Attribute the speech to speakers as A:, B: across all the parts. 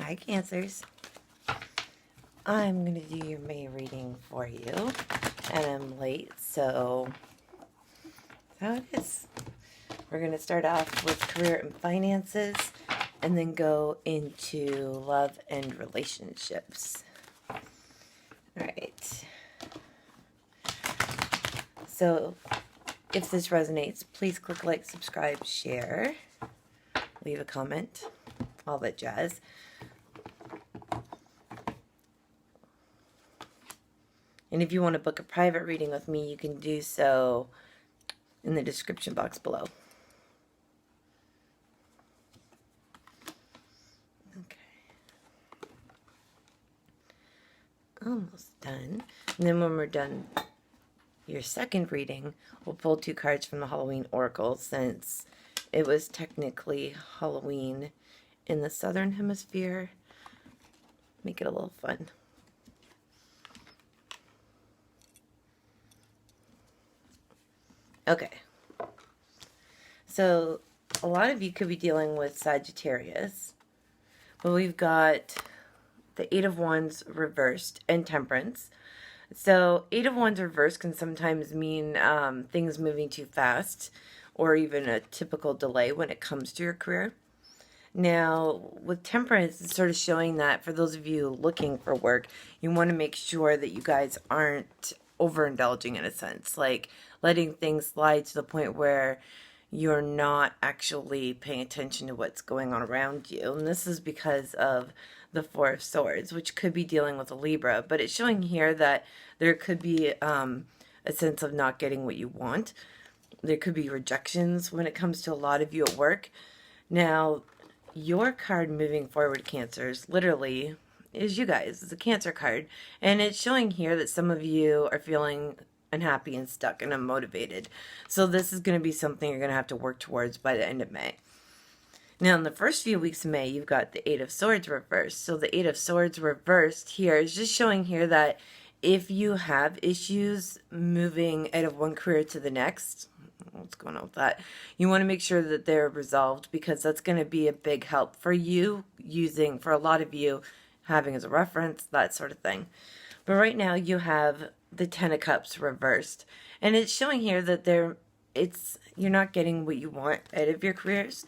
A: Hi, Cancers. I'm going to do your May reading for you. And I'm late, so how it is. We're going to start off with career and finances, and then go into love and relationships. Alright. So, if this resonates, please click like, subscribe, share, leave a comment, all that jazz. And if you want to book a private reading with me, you can do so in the description box below. Okay. Almost done. And then when we're done your second reading, we'll pull 2 cards from the Halloween Oracle, since it was technically Halloween in the Southern Hemisphere. Make it a little fun. Okay. So, a lot of you could be dealing with Sagittarius. But we've got the 8 of Wands reversed and Temperance. So 8 of Wands reversed can sometimes mean things moving too fast, or even a typical delay when it comes to your career. Now, with Temperance, it's sort of showing that for those of you looking for work, you want to make sure that you guys aren't overindulging in a sense, like letting things slide to the point where you're not actually paying attention to what's going on around you. And this is because of the 4 of Swords, which could be dealing with a Libra. But it's showing here that there could be a sense of not getting what you want. There could be rejections when it comes to a lot of you at work. Now, your card moving forward, Cancers, literally is you guys. It's a Cancer card. And it's showing here that some of you are feeling unhappy and stuck and unmotivated. So this is going to be something you're going to have to work towards by the end of May. Now, in the first few weeks of May, you've got the 8 of Swords reversed. So the 8 of Swords reversed here is just showing here that if you have issues moving out of one career to the next, what's going on with that? You want to make sure that they're resolved, because that's going to be a big help for you, using, for a lot of you, having as a reference, that sort of thing. But right now you have the 10 of Cups reversed. And it's showing here that you're not getting what you want out of your careers.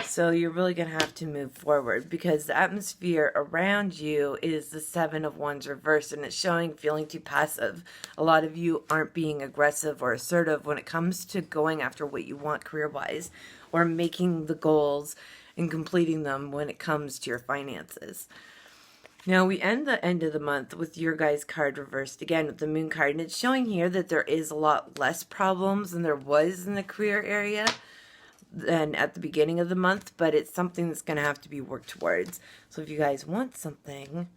A: So you're really going to have to move forward, because the atmosphere around you is the 7 of Wands reversed, and it's showing feeling too passive. A lot of you aren't being aggressive or assertive when it comes to going after what you want career-wise, or making the goals and completing them when it comes to your finances. Now, we end the end of the month with your guys' card reversed again with the Moon card. And it's showing here that there is a lot less problems than there was in the career area than at the beginning of the month. But it's something that's going to have to be worked towards. So if you guys want something,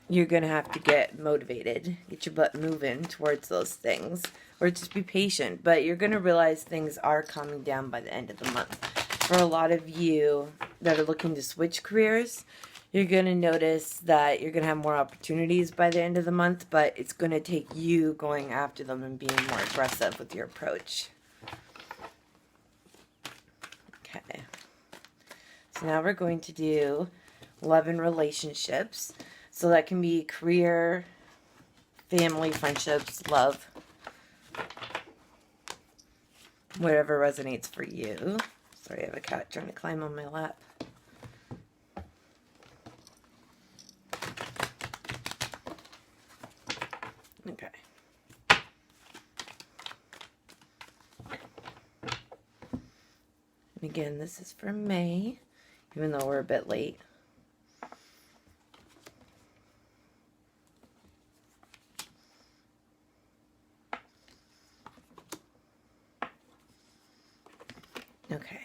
A: you're going to have to get motivated. Get your butt moving towards those things. Or just be patient. But you're going to realize things are calming down by the end of the month. For a lot of you that are looking to switch careers, you're going to notice that you're going to have more opportunities by the end of the month, but it's going to take you going after them and being more aggressive with your approach. Okay. So now we're going to do love and relationships. So that can be career, family, friendships, love, whatever resonates for you. Sorry, I have a cat trying to climb on my lap. Okay. And again, this is for May, even though we're a bit late. Okay.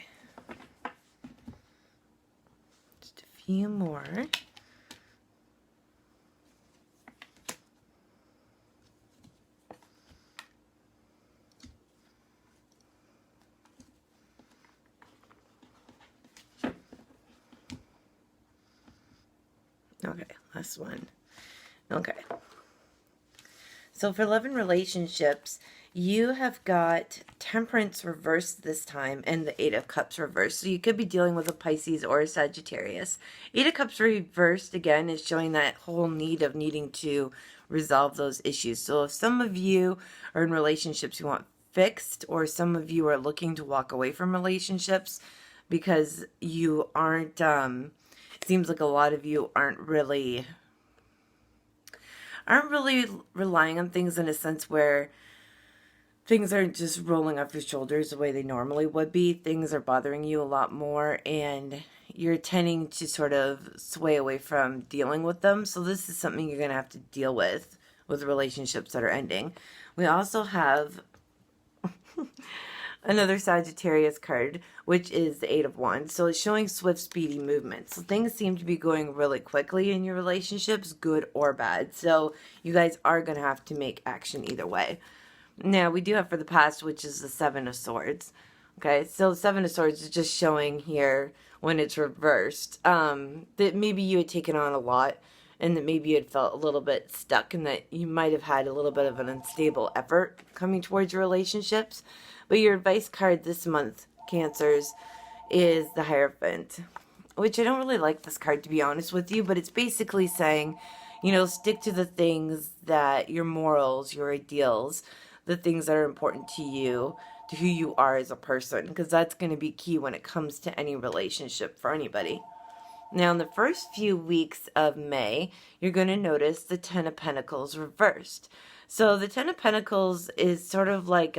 A: Just a few more. Okay, last one. Okay. So for love and relationships, you have got Temperance reversed this time and the Eight of Cups reversed. So you could be dealing with a Pisces or a Sagittarius. Eight of Cups reversed, again, is showing that whole need of needing to resolve those issues. So if some of you are in relationships you want fixed, or some of you are looking to walk away from relationships because you aren't, it seems like a lot of you aren't really relying on things in a sense where things aren't just rolling off your shoulders the way they normally would be. Things are bothering you a lot more, and you're tending to sort of sway away from dealing with them. So this is something you're going to have to deal with relationships that are ending. We also have another Sagittarius card, which is the Eight of Wands. So it's showing swift, speedy movement. So things seem to be going really quickly in your relationships, good or bad. So you guys are going to have to make action either way. Now, we do have for the past, which is the Seven of Swords. Okay, so the Seven of Swords is just showing here when it's reversed that maybe you had taken on a lot, and that maybe you had felt a little bit stuck, and that you might have had a little bit of an unstable effort coming towards your relationships. But your advice card this month, Cancers, is the Hierophant, which I don't really like this card, to be honest with you, but it's basically saying, you know, stick to the things that your morals, your ideals, the things that are important to you, to who you are as a person, because that's going to be key when it comes to any relationship for anybody. Now, in the first few weeks of May, you're going to notice the Ten of Pentacles reversed. So the Ten of Pentacles is sort of like,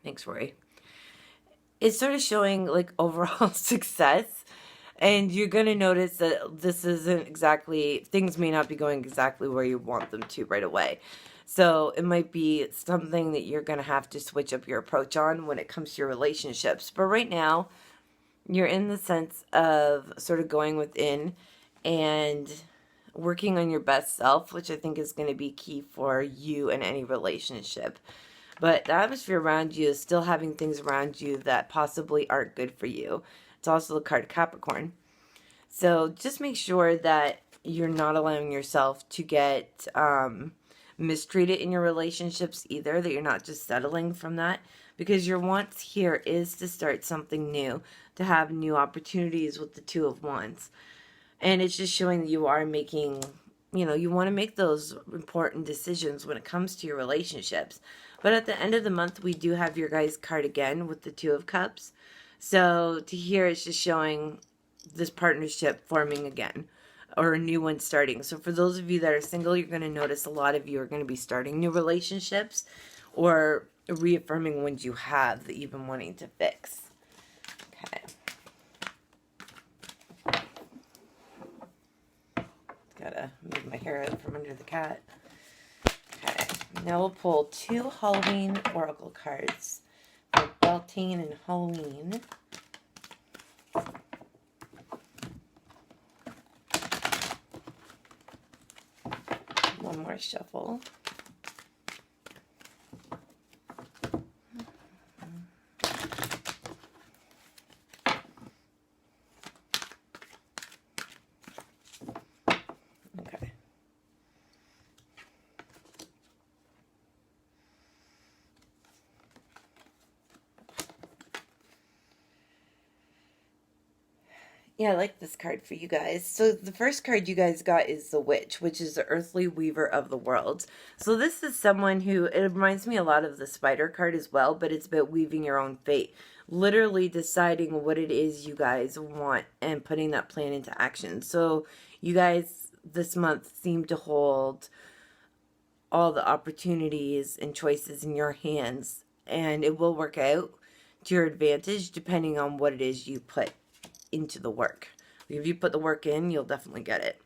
A: thanks, Rory. It's sort of showing like overall success. And you're going to notice that this isn't exactly, things may not be going exactly where you want them to right away. So it might be something that you're going to have to switch up your approach on when it comes to your relationships. But right now, you're in the sense of sort of going within and working on your best self, which I think is going to be key for you in any relationship. But the atmosphere around you is still having things around you that possibly aren't good for you. It's also the card Capricorn. So just make sure that you're not allowing yourself to get mistreated in your relationships either, that you're not just settling from that, because your wants here is to start something new, to have new opportunities with the Two of Wands. And it's just showing that you are making, you know, you want to make those important decisions when it comes to your relationships. But at the end of the month, we do have your guys' card again with the Two of Cups. So to here, it's just showing this partnership forming again, or a new one starting. So for those of you that are single, you're going to notice a lot of you are going to be starting new relationships or reaffirming ones you have that you've been wanting to fix. Okay. Gotta move my hair out from under the cat. Okay. Now we'll pull 2 Halloween Oracle cards for Beltane and Halloween. One more shuffle. Okay. Yeah, I like this card for you guys. So the first card you guys got is the Witch, which is the earthly weaver of the worlds. So this is someone who, it reminds me a lot of the Spider card as well, but it's about weaving your own fate. Literally deciding what it is you guys want and putting that plan into action. So you guys this month seem to hold all the opportunities and choices in your hands, and it will work out to your advantage depending on what it is you put into the work. If you put the work in, you'll definitely get it.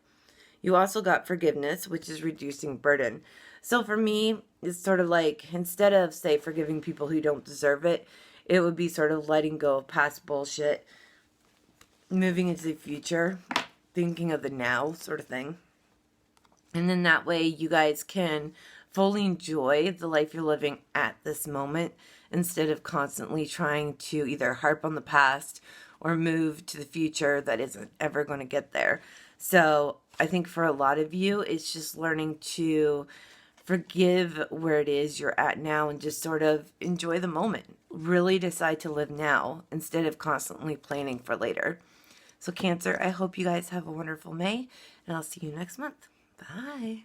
A: You also got Forgiveness, which is reducing burden. So for me, it's sort of like, instead of, say, forgiving people who don't deserve it, it would be sort of letting go of past bullshit, moving into the future, thinking of the now sort of thing. And then that way you guys can fully enjoy the life you're living at this moment, instead of constantly trying to either harp on the past or move to the future that isn't ever going to get there. So I think for a lot of you, it's just learning to forgive where it is you're at now and just sort of enjoy the moment. Really decide to live now instead of constantly planning for later. So Cancer, I hope you guys have a wonderful May, and I'll see you next month. Bye.